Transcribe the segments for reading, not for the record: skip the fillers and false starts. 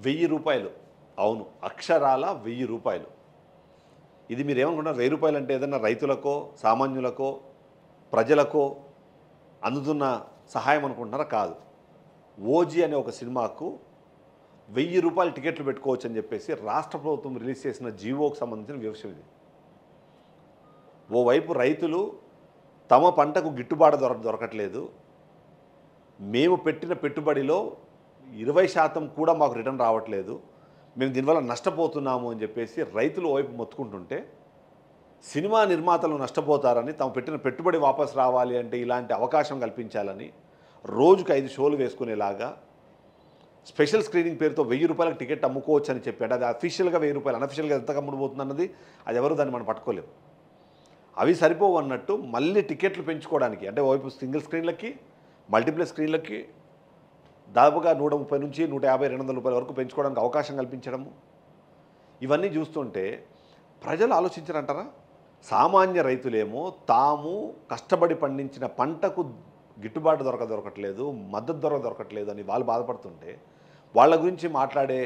రూ. 1000. అవును, అక్షరాల రూ. 1000. ఇది మీరేమనుకుంటున్నారు? రూ. 1000 అంటే ఏదన్నా రైతులకో, సామాన్యులకో, ప్రజలకో అందుతున్న సహాయం అనుకుంటున్నారా? కాదు. ఓజీ అనే ఒక సినిమాకు రూ. 1000 టికెట్లు పెట్టుకోవచ్చు అని చెప్పేసి రాష్ట్ర ప్రభుత్వం రిలీజ్ చేసిన జీవోకు సంబంధించిన విషయం ఇది. ఓవైపు రైతులు తమ పంటకు గిట్టుబాటు దొరకట్లేదు, మేము పెట్టిన పెట్టుబడిలో 20% కూడా మాకు రిటర్న్ రావట్లేదు, మేము దీనివల్ల నష్టపోతున్నాము అని చెప్పేసి రైతులు ఓవైపు మొత్తుకుంటుంటే, సినిమా నిర్మాతలు నష్టపోతారని తమ పెట్టిన పెట్టుబడి వాపసు రావాలి అంటే ఇలాంటి అవకాశం కల్పించాలని రోజుకు 5 షోలు వేసుకునేలాగా స్పెషల్ స్క్రీనింగ్ పేరుతో రూ. 1000 టికెట్ అమ్ముకోవచ్చు అని చెప్పాడు. అది అఫీషియల్గా రూ. 1000, అనఫీషియల్గా ఎంత అమ్ముడుపోతుంది అన్నది అది ఎవరు దాన్ని మనం పట్టుకోలేము. అవి సరిపోవు అన్నట్టు మళ్ళీ టికెట్లు పెంచుకోవడానికి, అంటే వైపు సింగిల్ స్క్రీన్లకి, మల్టీప్లెక్స్ స్క్రీన్లకి దాదాపుగా 130 నుంచి 150, 200 రూపాయల వరకు పెంచుకోవడానికి అవకాశం కల్పించడము, ఇవన్నీ చూస్తుంటే ప్రజలు ఆలోచించారంటారా? సామాన్య రైతులేమో తాము కష్టపడి పండించిన పంటకు గిట్టుబాటు దొరకట్లేదు, మద్దతు దొరకట్లేదు అని వాళ్ళు బాధపడుతుంటే, వాళ్ళ గురించి మాట్లాడే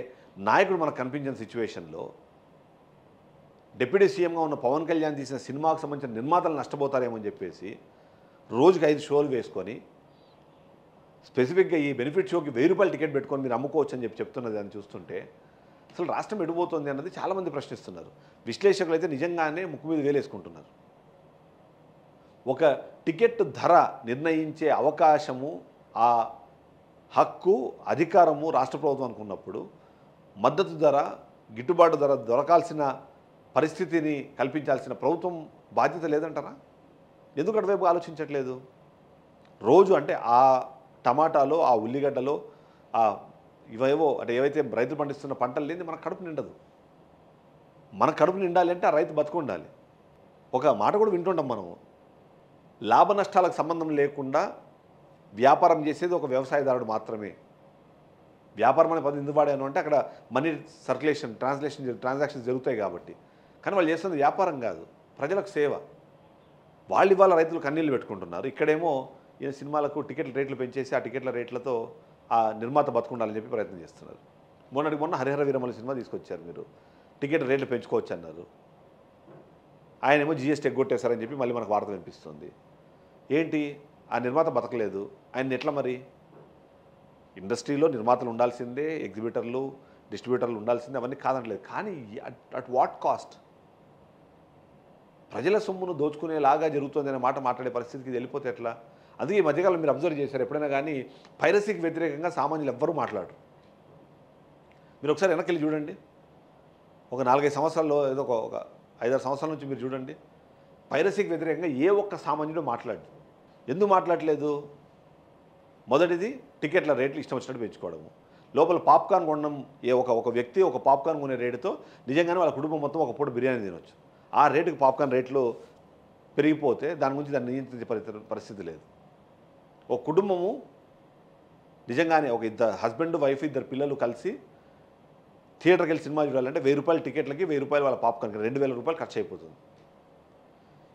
నాయకుడు మనకు కనిపించిన సిచ్యువేషన్లో డిప్యూటీ సీఎంగా ఉన్న పవన్ కళ్యాణ్ తీసిన సినిమాకు సంబంధించిన నిర్మాతలు నష్టపోతారేమో అని చెప్పేసి రోజుకి 5 షోలు వేసుకొని స్పెసిఫిక్గా ఈ బెనిఫిట్ షోకి రూ. 1000 టికెట్ పెట్టుకొని మీరు అమ్ముకోవచ్చు అని చెప్తున్నది అని చూస్తుంటే అసలు రాష్ట్రం ఎడిపోతుంది అన్నది చాలామంది ప్రశ్నిస్తున్నారు. విశ్లేషకులు అయితే నిజంగానే ముక్కు మీద వేలేసుకుంటున్నారు. ఒక టికెట్ ధర నిర్ణయించే అవకాశము, ఆ హక్కు, అధికారము రాష్ట్ర ప్రభుత్వం అనుకున్నప్పుడు మద్దతు ధర, గిట్టుబాటు ధర దొరకాల్సిన పరిస్థితిని కల్పించాల్సిన ప్రభుత్వం బాధ్యత లేదంటారా? ఎందుకు అటువైపు ఆలోచించట్లేదు? రోజు అంటే ఆ టమాటాలో, ఆ ఉల్లిగడ్డలో, ఇవేవో అంటే ఏవైతే రైతులు పండిస్తున్న పంటలు లేని మన కడుపు నిండదు. మన కడుపు నిండాలి అంటే ఆ రైతు బతుకు ఉండాలి. ఒక మాట కూడా వింటుంటాం మనము, లాభ నష్టాలకు సంబంధం లేకుండా వ్యాపారం చేసేది ఒక వ్యవసాయదారుడు మాత్రమే. వ్యాపారం అనే పదం ఎందుకు వాడాను అంటే అక్కడ మనీ సర్క్యులేషన్, ట్రాన్సాక్షన్స్ జరుగుతాయి కాబట్టి. కానీ వాళ్ళు చేస్తున్నది వ్యాపారం కాదు, ప్రజలకు సేవ. వాళ్ళు ఇవాళ రైతులు కన్నీళ్ళు పెట్టుకుంటున్నారు. ఇక్కడేమో ఈ సినిమాలకు టికెట్ల రేట్లు పెంచేసి ఆ టికెట్ల రేట్లతో ఆ నిర్మాత బతుకుండాలని చెప్పి ప్రయత్నం చేస్తున్నారు. మొన్న హరిహర వీరమల్లి సినిమా తీసుకొచ్చారు, మీరు టికెట్ రేట్లు పెంచుకోవచ్చు అన్నారు. ఆయనేమో జీఎస్టీ ఎగ్గొట్టేశారని చెప్పి మళ్ళీ మనకు వార్త వినిపిస్తుంది. ఏంటి, ఆ నిర్మాత బతకలేదు, ఆయన ఎట్లా మరి? ఇండస్ట్రీలో నిర్మాతలు ఉండాల్సిందే, ఎగ్జిబిటర్లు, డిస్ట్రిబ్యూటర్లు ఉండాల్సిందే, అవన్నీ కాదనలేదు. కానీ అట్ వాట్ కాస్ట్? ప్రజల సొమ్మును దోచుకునేలాగా జరుగుతుంది అనే మాట మాట్లాడే పరిస్థితికి వెళ్ళిపోతే ఎట్లా? అందుకే ఈ మధ్యకాలం మీరు అబ్జర్వ్ చేశారు, ఎప్పుడైనా కానీ పైరసీకి వ్యతిరేకంగా సామాన్యులు ఎవ్వరూ మాట్లాడరు. మీరు ఒకసారి వెనక్కి చూడండి, ఒక 4-5 సంవత్సరాల్లో, ఏదో ఒక 5-6 సంవత్సరాల నుంచి మీరు చూడండి, పైరసీకి వ్యతిరేకంగా ఏ ఒక్క సామాన్యుడు మాట్లాడు. ఎందుకు మాట్లాడలేదు? మొదటిది టికెట్ల రేట్లు ఇష్టం వచ్చినట్టు పెంచుకోవడము. లోపల పాప్కార్న్ కొనడం, ఒక వ్యక్తి ఒక పాప్కార్న్ కొనే రేటుతో నిజంగానే వాళ్ళ కుటుంబం మొత్తం ఒక పూట బిర్యానీ తినొచ్చు. ఆ రేటుకి పాప్కార్న్ రేట్లు పెరిగిపోతే దాని గురించి దాన్ని నియంత్రించే పరిస్థితి లేదు. ఒక కుటుంబము నిజంగానే ఒక హస్బెండ్, వైఫ్, 2 పిల్లలు కలిసి థియేటర్కి వెళ్ళి సినిమా చూడాలంటే రూ. 1000 టికెట్లకి రూ. 1000 వాళ్ళ పాప్కార్న్కి 2000 రూపాయలు ఖర్చు అయిపోతుంది.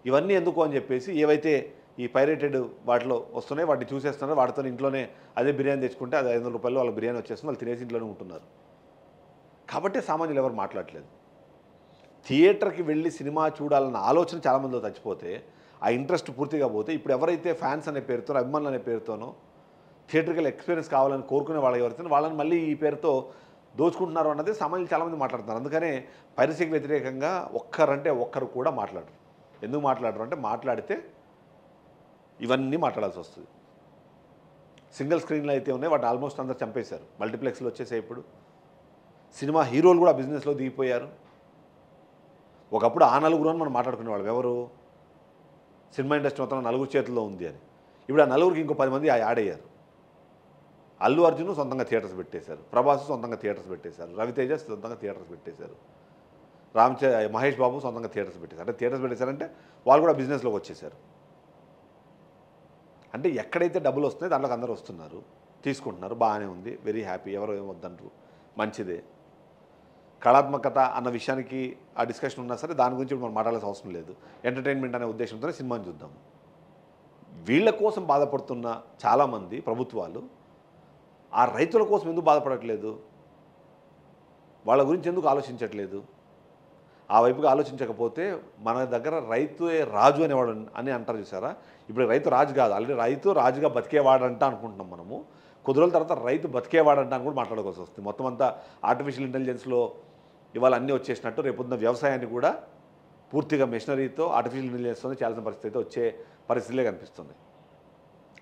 ఇవన్నీ ఎందుకు అని చెప్పేసి ఏవైతే ఈ పైరేటెడ్ వాటిలో వస్తున్నాయి వాటిని చూసేస్తున్నారు, వాటితో ఇంట్లోనే అదే బిర్యానీ తెచ్చుకుంటే అది 500 రూపాయలు వాళ్ళ బిర్యానీ వచ్చేస్తుంది, వాళ్ళు తినేసి ఇంట్లోనే ఉంటున్నారు. కాబట్టి సామాన్యులు ఎవరు మాట్లాడలేదు. థియేటర్కి వెళ్ళి సినిమా చూడాలన్న ఆలోచన చాలామందిలో చచ్చిపోతే, ఆ ఇంట్రెస్ట్ పూర్తిగా పోతే, ఇప్పుడు ఎవరైతే ఫ్యాన్స్ అనే పేరుతో, అభిమానులు అనే పేరుతోనో థియేటర్కి వెళ్ళి ఎక్స్పీరియన్స్ కావాలని కోరుకునే వాళ్ళు ఎవరైతే వాళ్ళని మళ్ళీ ఈ పేరుతో దోచుకుంటున్నారు అన్నది సామాన్యులు చాలామంది మాట్లాడుతున్నారు. అందుకనే పైరసీకి వ్యతిరేకంగా ఒక్కరు కూడా మాట్లాడరు. ఎందుకు మాట్లాడరు అంటే మాట్లాడితే ఇవన్నీ మాట్లాడాల్సి వస్తుంది. సింగిల్ స్క్రీన్లో అయితే ఉన్నాయి, వాటిని ఆల్మోస్ట్ అందరు చంపేశారు. మల్టీప్లెక్స్లో వచ్చేసాయి. ఇప్పుడు సినిమా హీరోలు కూడా బిజినెస్లో దిగిపోయారు. ఒకప్పుడు ఆ నలుగురు అని మనం మాట్లాడుకునేవాళ్ళం, ఎవరు? సినిమా ఇండస్ట్రీ మొత్తం నలుగురు చేతుల్లో ఉంది అని. ఇప్పుడు ఆ నలుగురికి ఇంకో 10 మంది యాడ్ అయ్యారు. అల్లు అర్జున్ సొంతంగా థియేటర్స్ పెట్టేశారు, ప్రభాస్ సొంతంగా థియేటర్స్ పెట్టేశారు, రవితేజ సొంతంగా థియేటర్స్ పెట్టేశారు, మహేష్ బాబు సొంతంగా థియేటర్స్ పెట్టేశారు. అంటే థియేటర్స్ పెట్టేశారంటే వాళ్ళు కూడా బిజినెస్లోకి వచ్చేసారు. అంటే ఎక్కడైతే డబ్బులు వస్తున్నాయో దాంట్లోకి అందరూ వస్తున్నారు, తీసుకుంటున్నారు, బాగానే ఉంది, వెరీ హ్యాపీ, ఎవరు ఏమొద్దంటారు, మంచిదే. కళాత్మకత అన్న విషయానికి ఆ డిస్కషన్ ఉన్నా సరే దాని గురించి మనం మాట్లాడాల్సిన అవసరం లేదు. ఎంటర్టైన్మెంట్ అనే ఉద్దేశంతోనే సినిమాని చూద్దాం. వీళ్ళ కోసం బాధపడుతున్న చాలామంది ప్రభుత్వాలు ఆ రైతుల కోసం ఎందుకు బాధపడట్లేదు? వాళ్ళ గురించి ఎందుకు ఆలోచించట్లేదు? ఆ వైపుగా ఆలోచించకపోతే మన దగ్గర రైతుయే రాజు అనేవాడు అని అంటారు చూసారా? ఇప్పుడు రైతు రాజు కాదు. ఆల్రెడీ రైతు రాజుగా బతికేవాడంట అనుకుంటున్నాం మనము. కొద్ది రోజుల తర్వాత రైతు బతికేవాడంట అని కూడా మాట్లాడుకోవాల్సి వస్తుంది. మొత్తం అంతా ఆర్టిఫిషియల్ ఇంటెలిజెన్స్‌లో ఇవాళ అన్నీ వచ్చేసినట్టు రేపొద్దున వ్యవసాయాన్ని కూడా పూర్తిగా మెషినరీతో ఆర్టిఫిషియల్ ఇంటెలిజెన్స్‌తోనే చేయాల్సిన పరిస్థితి అయితే వచ్చే పరిస్థితులే కనిపిస్తుంది.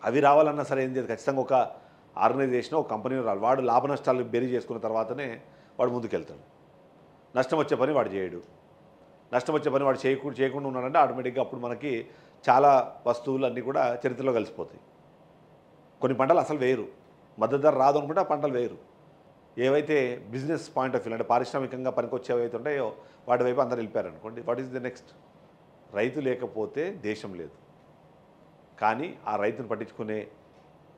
అవి రావాలన్నా సరే ఏంది ఖచ్చితంగా ఒక ఆర్గనైజేషన్, ఒక కంపెనీ రావాలి. వాడు లాభ నష్టాలు బేరీ చేసుకున్న తర్వాతనే వాడు ముందుకెళ్తాడు. నష్టం వచ్చే పని వాడు చేయడు. నష్టం వచ్చే పని వాడు చేయకుండా ఉన్నాడంటే ఆటోమేటిక్గా అప్పుడు మనకి చాలా వస్తువులు అన్నీ కూడా చరిత్రలో కలిసిపోతాయి. కొన్ని పంటలు అసలు వేయరు. మద్దతు ధర రాదు అనుకుంటే ఆ పంటలు వేయరు. ఏవైతే బిజినెస్ పాయింట్ ఆఫ్ వ్యూ అంటే పారిశ్రామికంగా పనికొచ్చేవి అయితే ఉంటాయో వాటి వైపు అందరూ వెళ్ళిపోయారనుకోండి. What is the next? రైతు లేకపోతే దేశం లేదు. కానీ ఆ రైతును పట్టించుకునే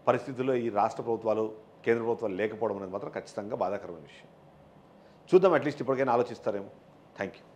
పరిస్థితుల్లో ఈ రాష్ట్ర ప్రభుత్వాలు, కేంద్ర ప్రభుత్వాలు లేకపోవడం అనేది మాత్రం ఖచ్చితంగా బాధాకరమైన విషయం. చూద్దాం, అట్లీస్ట్ ఇప్పటికైనా ఆలోచిస్తారేమో. Thank you.